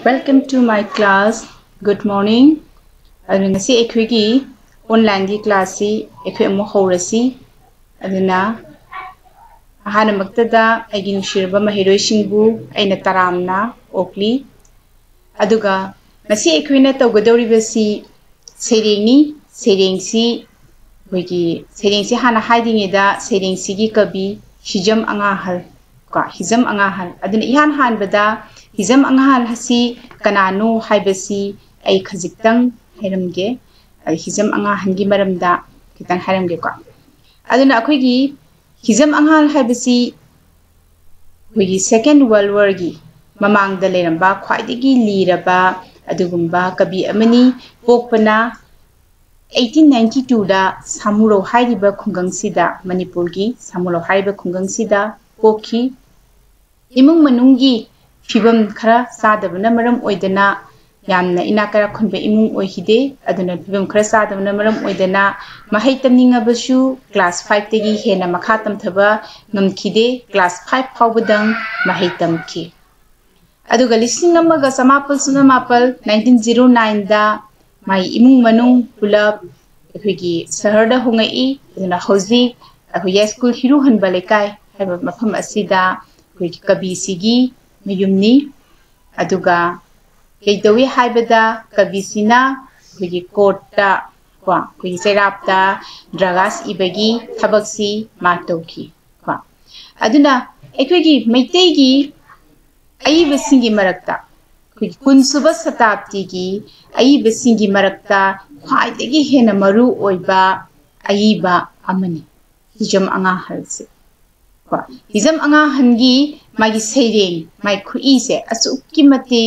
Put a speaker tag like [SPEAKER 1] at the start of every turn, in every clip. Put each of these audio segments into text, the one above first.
[SPEAKER 1] Welcome to my class. Good morning. Aduna si ekhuigi online gi class si ekhui amu horasi. Aduna ahana maktada aigi nushirba mahiroi singbu aina taramna okli. Aduga nasi ekhuina tawgadori basi sereng si hana hiding ida sereng si gi kabi hijam angahal hizam angahal aduna ihan han bada hizam angahal hasi kanano haibasi ai khajiktang hairamge hizam angahan gi maramda kitang hairamge ko aduna akhoi hizam angahal haibasi hoigi second world war gi mamang da leramba khwaidigi liraba adugumba kabi amani pokpana 1892 da samuro haiba khungang sida manipur gi samuro haiba khungang sida pokhi imung manungi fibam khara sadabna maram oidana yamna inakara khunbe imung oihide aduna fibam khara sadabna maram oidana mahai tamninga basu class 5 tegi hena makha tamthaba ngamkhide class 5 phawbadang mahai tamki aduga listing amaga samapal 1909 da mai imung manung pulap ekhigi saharda hungai aduna hoji ahoya school hiru hanba lekai haiba mafam asida ekhigi kabi sigi mayumni aduga keidawi haibada kabisina ekhigi courta kwa ekhigi serapta dragas ibagi thabaksi matauki kwa aduna ekhigi meitegi ayibasingi marakta kunsuba satabti gi ayibasingi marakta khwaidagi hena maru oiba ayiba amani hijam anga halse kwa hijam anga hangi magi seireng mai khui se asukki mati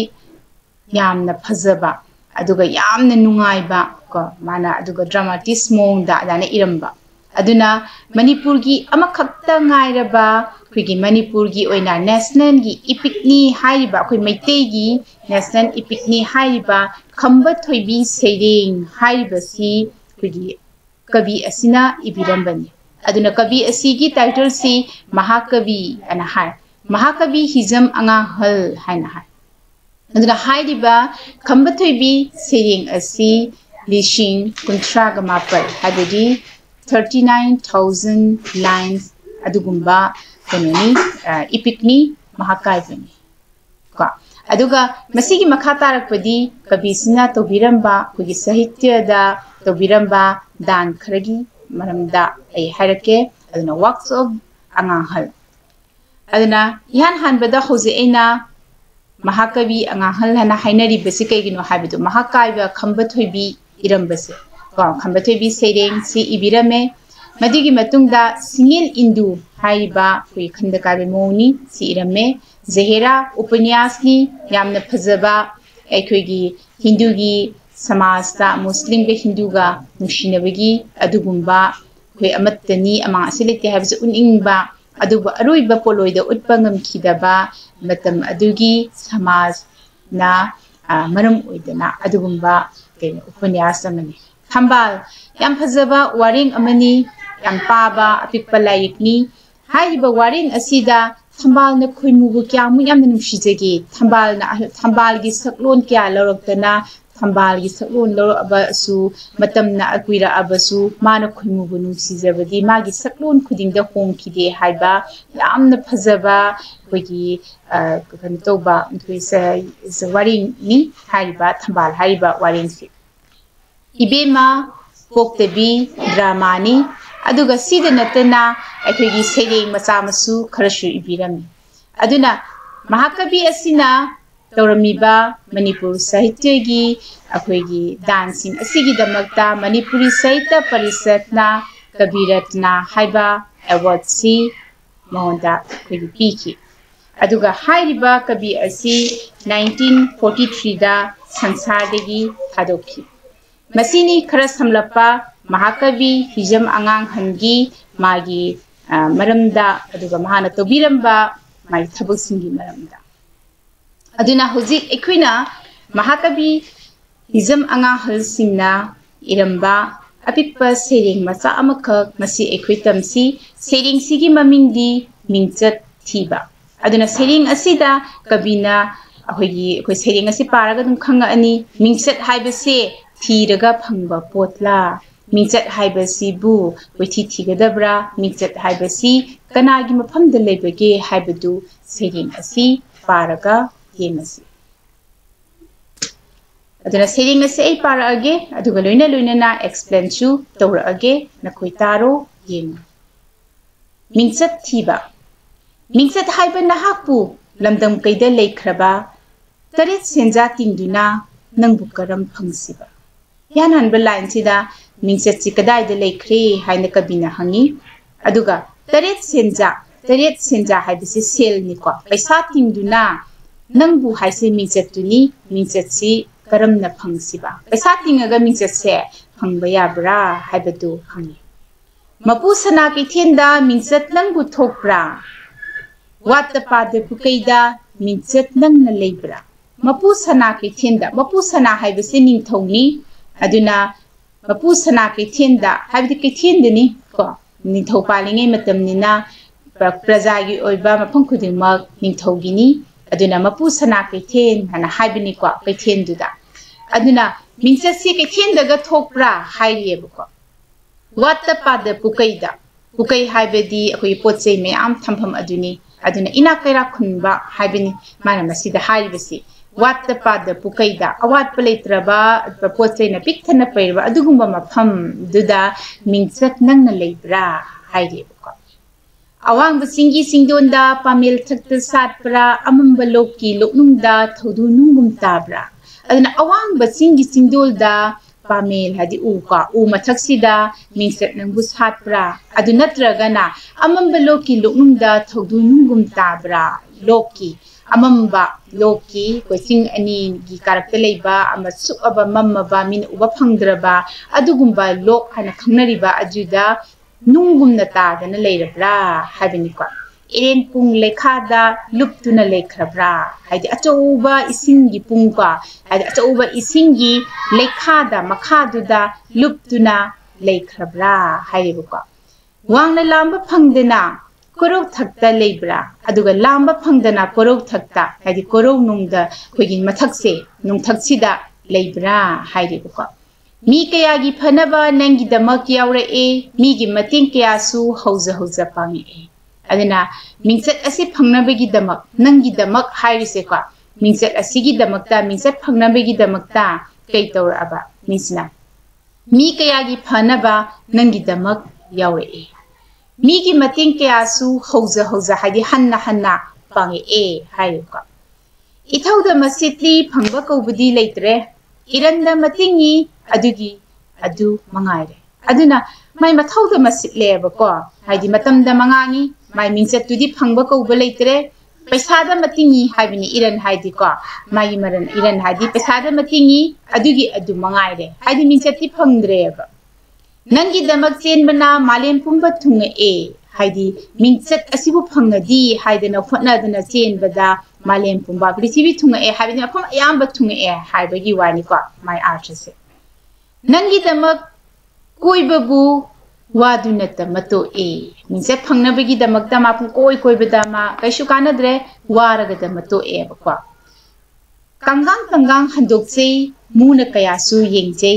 [SPEAKER 1] yamna phajaba aduga yamna nungaiba ko mana aduga dramatis mong da dana iramba aduna manipur gi amakhakta ngairaba khigi manipur gi oina national gi epicni haiba khoi meitei gi national epicni haiba khamba thoibi seireng haiba si khigi kabi asina ibirambani aduna kabi asigi title si mahakabi ana hai mahakabi hizam anga hal haina hai aduna haidiba khamba thoibi seireng asi lishing kuntraga mapal hadidi 39,000 lines adugumba kanoni epicni mahakai bani ka aduga masigi makha tarakpadi kabisina tobiramba kugi sahitya da tobiramba dan kharagi maramda ai harake aduna works of angahal aduna yan hanbada hoje aina mahakabi angahal hana hainari basi kaigino habidu mahakai ba khamba thoibi irambase khamba thoibi seireng si ibirame madigi matungda singil indu haiba kui khanda kabe moni si irame zehera upanyasni yamna phajaba ekhoigi hindugi samajta muslim be hinduga nushinabagi adugumba koi amattani amang asilite habse uningba aduba aroiba poloida utpangam khidaba matam adugi samaj na maram oidana adugumba kene upanyasa mani thambal yam phajaba waring amani yam paba apikpa layikni haiba waring asida thambal na khoimubu kyamu yamna nusijege thambal gi saklon kya loroktana thambal gi saklon loro abasu matamna akuira abasu mana khoimubu nusijabadi magi saklon khudingda hongkhide haiba yamna phajaba kogi kan toba thuisa waring ni haiba thambal haiba waring si ibema poktebi dramani aduga sida natana akhigi sereng macha masu kharashu ibirami aduna mahakabi asina tawramiba manipur sahitya gi akhigi dancing asigi damakta manipuri sahitya parisatna kabiratna haiba award si monda akhigi piki aduga hairiba kabi asi 1943 da sansardagi thadokhi masini khara samlapa mahakabi hijam angang hangi magi maramda aduga mahana tobiramba mai thabuksingi maramda aduna hojik ekhuina mahakabi hijam angang halsingna iramba apikpa sereng macha amakhak masi ekhuitamsi sereng sigi mamingdi mingchat thiba aduna sereng asida kabina अखोई सेरेंग असे पारगा दुम खंगानी मिंगचत हाइबसे थीरगा फंगबा पोतला मिंगचत हाइबसिबु कोइथि थिगदब्रा मिंगचत हाइबसी कनागी मफमद लेबगे हाइबदु सेरेंग असी पारगा येंगसी अदुना सेरेंग असे ए Parge अदुगा लोइना लोइना explain चु तौरगे नखोइ तारो Young मिंगचत थीबा मिंगचत हाइबा नहाकपु लमदम कैदा लेख्रबा तरेत सेंजा तिंगदुना नंगबु करम फंगसिबा यान हनबा line सिदा मिंगचत सि कदाइदा लेख्रे हाइना कबिना हंगी अदुगा तरेत सेंजा हाइबसे सेल निको पैसा तिंगदुना नंगबु हाइसे मिंगचत तुनी मिंगचत सि करमना फंगसिबा पैसा तिंगगा मिंगचत से फंगबा याब्रा हाइबदु हंगी मपु सना कैथेंदा मिंगचत नंगबु थोकब्रा वात पादे पुकैदा मिंगचत नंगना लेब्रा मपु सना कैथेंदा मपु सना हाइबसे निंगथौनी अदुना मपु सना कैथेंदा हाइबदि कैथेंदनी को निंगथौ पालिङै मतमनिना प्रजागी ओइबा मफम खुदिमक निंगथौगिनी अदुना मपु सना कैथेन हना हाइबनि को कैथेंदुदा अदुना मिंगचत से कैथेंदगा थोकब्रा हाइरियबको वात पादे पुकैदा पुकै हाइबदि अखोइ पोचै मयाम थमफम अदुनी अदुना इना कैरा खुनबा हाइबनि माना मसिदा हाइबसि वात पाद पुकैदा अवात पलेत्रबा पोचैना पिक्थना पैरबा अदुगुम्बा मफम दुदा मिंगचत नंगना लेब्रा हाइरेबको अवांग सिंगी सिंगदोंदा पामेल थक्त सातप्रा अमंबा लोकी लोकनुंगदा थौदु नुंगुम ताब्रा अदुना अवांग सिंगी सिंगदोलदा पामेल हादि उका उ मथक्सिदा मिंगचत नंगबु सातप्रा अदु नत्रगना अमंबा लोकी लोकनुंगदा थौदु नुंगुम ताब्रा लोकी अमंबा लोकी कोचिंग अनि गी कारक्ता लेबा अमा सुअबा मम्मबा मिन उबा फंगद्रबा अदुगुम्बा लोक हना खंगनरिबा अजुदा नुंगुमना तादना लेरब्रा हाबिनिको इरेन पुंग लेखादा लुप्तुना लेख्रब्रा हाइदि अचौबा इसिंगी पुंगका हाइदि अचौबा इसिंगी लेखादा मखादुदा लुप्तुना लेख्रब्रा हाइरेबको वांगना लांबा फंगदना कोरौ थक्ता लेब्रा अदुगा लांबा फंगदना कोरौ थक्ता हाइदि कोरौ नुंगदा खोइगिन मथक्से नुंगथक्सिदा लेब्रा हाइरेबको मी कयागी फनबा नंगी दमक यावरए मीगी मतिंग कयासु हौजा हौजा पांगे अदना मिंगचत असे फंगनबगी दमक नंगी दमक हाइरिसेको मिंगचत असिगी दमकता मिंगचत फंगनबगी दमकता कै तौरअबा मिसना मी कयागी फनबा नंगी दमक यावरए मीगी मतिंग कयासु हौजा हौजा हाइदि हन्ना हन्ना पांगे हाइरेको इथौदा मसितली फंगबा कौबदी लेत्रे इरंदा मतिंगी अदुगी अदु मंगाइरे अदुना माइ मथौदा मसितलेबको हाइदि मतमदा मंगांगी माइ मिंगचतुदी फंगबा कौबा लेत्रे पैसादा मतिंगी हाइबनि इरन हाइदिको माइ मरन इरन हाइदि पैसादा मतिंगी अदुगी अदु मंगाइरे हाइदि मिंगचती फंगद्रेबा नंगी दमक चेनबना मालेम पुंबा थुंगे हाइदि मिंगचत असिबु फंगदी हाइदना फोटनादना चेनबदा मालेम पुंबा पृथ्वी थुंगे हाइबनि अफम अयाम थुंगे हाइबगी वानिको माइ आर्टसे नंगी दमक कोइबबु वादुनत मतो मिंगचत फंगनबगी दमकता मापु कोइबदा मा कैसु कानद्रे वारगद मतो बको कंगांग हंदोकसे मुना कयासु येंगजे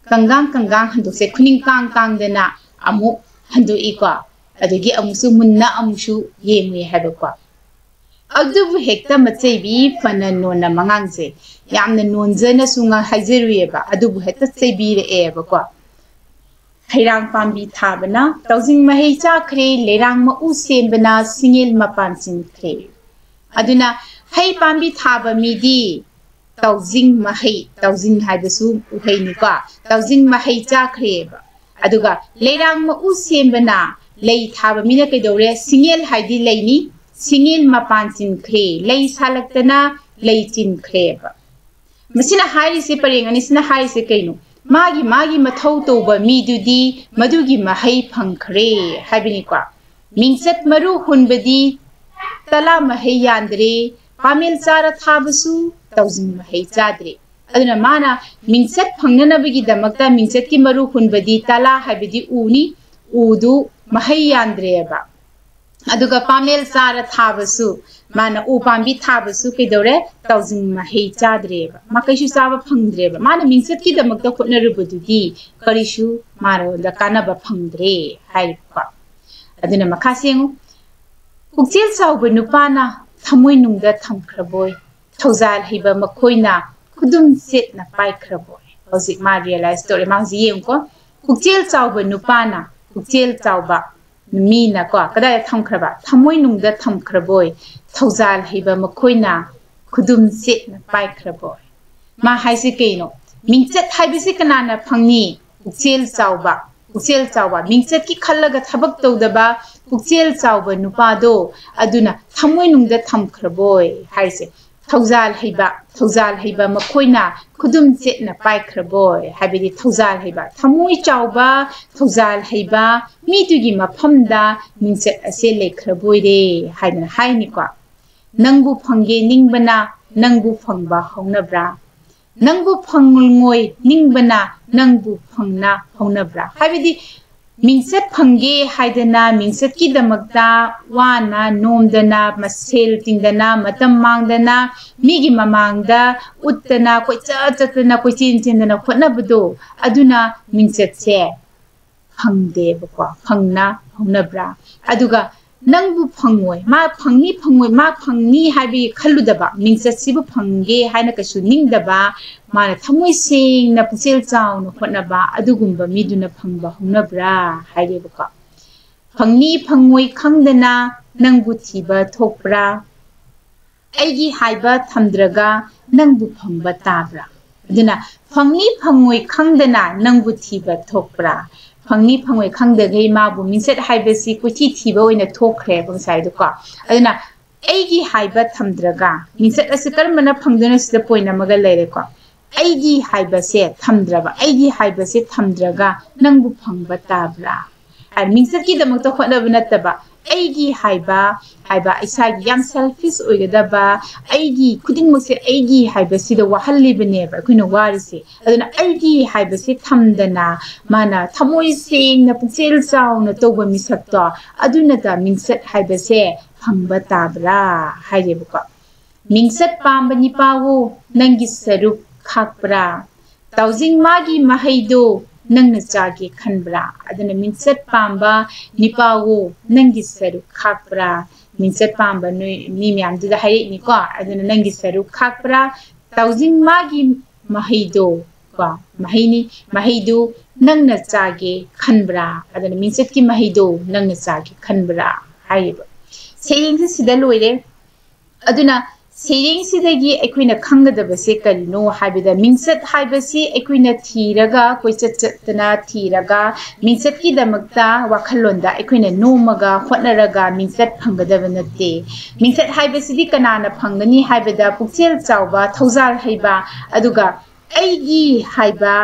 [SPEAKER 1] कंगांग हंदोकसे खुनिंग कांगदना अमु हंदोइको अदगी अमुसु मुन्ना अमुसु येंगे हाबको अदुबु हेक्ता मचैबी फना नोना मंगांगजे यामना नोनजना सुंगा हाइजरुएबा अदुबु हेक्ता चैबीरेबको हैरांग पांबी थाबना तौजिंग महै चाखरे लेरांग मउ सेंबना सिंगेल मपान सिंखरे अदुना है पांबी थाबा मिदी तौजिंग महै तौजिंग हाइबसु उहैनिको तौजिंग महै चाखरेबा अदुगा लेरांग मउ सेंबना लै थाबा मिना कैदौरे सिंगेल हाइदि लैनी सिंगेल मपान सिंखरे लै सालक्तना लै चिनखरेबा मसिना हाइरिसे परेंगनि सिना हाइरिसे कैनो मागी मथौ तौबा मीदुदी मदुगी महै फंखरे हाबिनिको मिंगचत मरु हुनबदी तला महै यान्द्रे पामेल चारा थाबसु तौजिंग महै चाद्रे अदुना माना मिंगचत फंगनबगी दमकता मिंगचत की मरु हुनबदी तला हाबिदी उनी उदु महै यान्द्रेबा अदुगा पामेल चारा थाबसु माना उ पांबी थाबसु कइदौरे तौजिंग महै चाद्रेबा मा कइसु चाबा फंगद्रेबा माना मिंसत की दमक त खोटनरुबदुदी करिसु मारो द कानाबा फंगद्रे हाइपा अदुना मखासेंगु पुक्चेल चाउब नुपाना थमोय नुंगदा थमख्रबोय थौजाल हिबा मखोइना खुदुम सेटना पाइख्रबोय हौजिक मा रियलाइज तोरे मा जियेंको पुक्चेल चाउब नुपाना पुक्चेल चाउबा मीना को कदा थमख्रबा थमोय नुंगदा थमख्रबोय थौजाल हिबा मखोइना खुदुम सेटना पाइख्रबोय मा हाइसे केनो मिंचत हाइबिसे कनाना फंगनी पुक्चेल चाउबा मिंचत की खल्लगा थबक तौदबा पुक्चेल चाउबा नुपादो अदुना थमोय नुंगदा थमख्रबोय हाइसे थौजाल हिबा मखोइना खुदुम सेटना पाइख्रबोय हाबिदि थौजाल हिबा थमोय चाउबा थौजाल हिबा मीतुगी मफमदा मिंचत असे लेख्रबोय रे हाइना हाइनिको नंगबु फंगे निंगबना नंगबु फंगबा हौनब्रा नंगबु फंगोय निंगबना नंगबु फंगना हौनब्रा हाबिदि मिंसत फंगे हाइदना मिंसत की दमकता वाना नोमदना मसेल तिंगदना मतम मांगदना मीगी ममांगदा उत्तना कोई चतना कोई चिन खोटनबदो अदुना मिंसत से फंगदेबको फंगना हौनब्रा अदुगा नंगबु फंगोय मा फंगनी हाबी खल्लुदबा मिंसत सिबु फंगे हाइना कसु निंगदबा माना थमोय सेंगना पुक्चेल चाउना खोटनबा अदुगुंबा मीदुना फंगबा हौनब्रा हाइरेबको फंगनी फंगोय खंगदना नंगबु थीबा थोकब्रा अैगी हाइबा थमद्रगा नंगबु फंगबा ताब्रा अदुना फंगनी फंगोय खंगदना नंगबु थीबा थोकब्रा फंगनी फंगोय खंगदगै माबु मिंसत हाइबसी कुथि थीबा ओइना थोखरे बंसाइदको अदुना अैगी हाइबा थमद्रगा मिंसत असे करमना फंगदना सिदा पोइना मगा लेरेको अैगी हाइबसे थमद्रबा अैगी हाइबसे थमद्रगा नंगबु फंगबा ताब्रा आ मिंसत की दमक तो खोटनबा नतबा अैगी हाइबा इसागी याम सेल्फिश ओइगदबा अैगी खुदिंगमसे अैगी हाइबसिदा वाहल्लिबनेबा अखुना वारिसे अदुना अैगी हाइबसे थमदना माना थमोय सेंगना पुक्चेल चाउना तौबा मिसक्तो अदुनता मिंसत हाइबसे फंगबा ताब्रा हाइरेबको मिंसत पांबा निपावो नंगी सरुप खाकब्रा तौजिंग मागी महैदो नंगना चागे खनब्रा अदुना मिंसत पांबा निपावो नंगी सरुप खाकब्रा मिंसत पांबा मी म्यामदुदा हाइरेनिको अदुना नंगी सरुप खाकब्रा तौजिंग मागी महैदो को महैदो नंगना चागे खनब्रा अदुना मिंसत की महैदो नंगना चागे खनब्रा हाइरेबा सेरिंग सिदा लोइरे अदुना सेरिंग सिदगी अखुइना खंगदबसे करिनो हाइबदा मिंसत हाइबसी अखुइना थीरगा कोइचत चतना थीरगा मिंसत की दमकता वाखलोंदा अखुइना नोमगा होटनरगा मिंसत फंगदब नते मिंसत हाइबसीदी कनाना फंगनी हाइबदा पुक्चेल चाउबा थौजाल हाइबा अदुगा अैगी हाइबा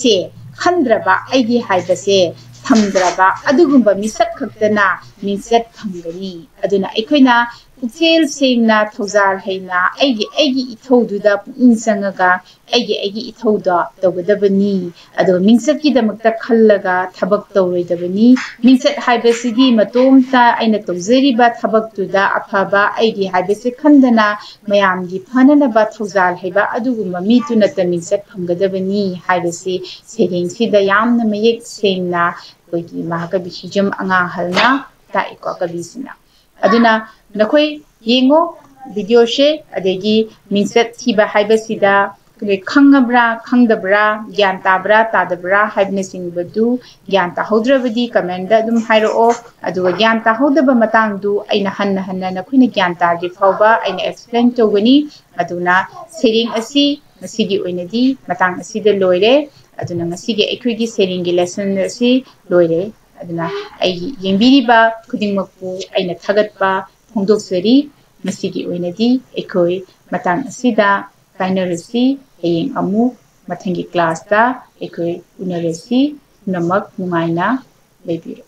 [SPEAKER 1] से खंद्रबा अैगी हाइबसे थमद्रबा अदुगुंबा मिसक खक्तना मिंसत फंगनी अदुना अखुइना पुक्चेल सेंगना थौजाल हैना अैगी इथौदुदा पुइन संगगा अैगी इथौदा तौगदबनी अदो मिंसत की दमकता खल्लगा थबक तौरोइदबनी मिंसत हाइबसिदी मतोमता अैना तौजरिबा थबकतुदा अफबा अैगी हाइबसे खंदना मयामगी फननबा थौजाल हैबा अदुगुंबा मीतुनता मिंसत फंगदबनी हाइबसे सेरेंगसिदा यामना मयेक सेंगना कोइगी महाकवि हिजम अंगाहलना ताइको कविसिना अदुना नखोई येंगो वीडियो से अदेगी मिंसत थीबा हाइबसिदा खंगब्रा खंगदब्रा ज्ञान ताब्रा तादब्रा हाइबने सिंगबदु ज्ञान ताहौद्रबदी कमेंट अदुम हाइरो अदुगा ज्ञान ताहौदबा मतांगदु अैना हन्ना नखोइना ज्ञान तादि फावबा अैना एक्सप्लेन तौगनी अदुना सेरिंग असि मसिगी ओइनदी मतांग असिदा लोइरे अदुना मसिगी अखुइगी सेरिंगी लेसन असि लोइरे अदुना अै येंबिरिबा खुदिंगमकपु अैना थगतपा फोंदोक्सरी मसिगी ओइनदी अखोइ मतांग असिदा काइनरसी हयेंग अमु मथंगी क्लास ता अखोइ उनरसी नमक नुंगाइना लेबिरो।